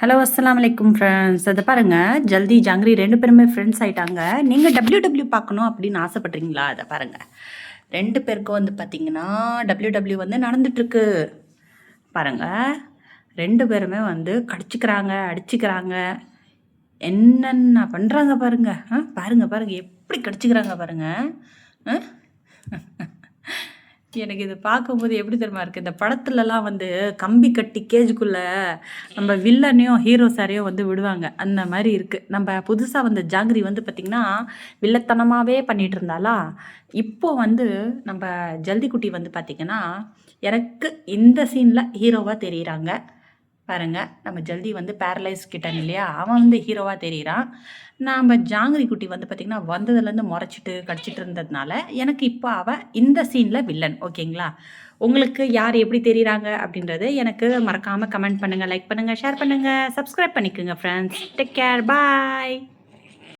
Hello அஸ்ஸலாமு அலைக்கும் friends. அதை பாருங்கள், ஜல்தி ஜாங்கிரி 2 பேருமே ஃப்ரெண்ட்ஸ் ஆகிட்டாங்க. நீங்கள் WW பார்க்கணும் அப்படின்னு ஆசைப்பட்றீங்களா? அதை பாருங்கள், 2 பேருக்கும் வந்து பார்த்திங்கன்னா WW வந்து நடந்துட்டுருக்கு. பாருங்கள், 2 பேருமே வந்து கடிச்சிக்கிறாங்க, அடிச்சுக்கிறாங்க, என்னென்ன பண்ணுறாங்க பாருங்கள். பாருங்கள் எப்படி கடிச்சிக்கிறாங்க பாருங்கள். எனக்கு இது பார்க்கும்போது எப்படி தெரியுமா இருக்குது, இந்த படத்துலலாம் வந்து கம்பி கட்டி கேஜுக்குள்ளே நம்ம வில்லனையும் ஹீரோ சாரையும் வந்து விடுவாங்க, அந்த மாதிரி இருக்குது. நம்ம புதுசாக வந்த ஜாங்கிரி வந்து பார்த்திங்கன்னா வில்லத்தனமாகவே பண்ணிகிட்டு இருந்தாலா, இப்போ வந்து நம்ம ஜல்தி குட்டி வந்து பார்த்திங்கன்னா எனக்கு இந்த சீனில் ஹீரோவாக தெரியுறாங்க. பாருங்கள், நம்ம ஜல்தி வந்து பேரலைஸ் கிட்டன் இல்லையா, அவன் வந்து ஹீரோவாக தெரியுறான். நாம் ஜாங்கிரி குட்டி வந்து பார்த்திங்கன்னா வந்ததுலேருந்து முறைச்சிட்டு கடிச்சிட்டு இருந்ததுனால எனக்கு இப்போ அவள் இந்த சீனில் வில்லன். ஓகேங்களா? உங்களுக்கு யார் எப்படி தெரியுறாங்க அப்படின்றது எனக்கு மறக்காமல் கமெண்ட் பண்ணுங்கள், லைக் பண்ணுங்கள், ஷேர் பண்ணுங்கள், சப்ஸ்கிரைப் பண்ணிக்கோங்க ஃப்ரெண்ட்ஸ். டேக் கேர், பாய்.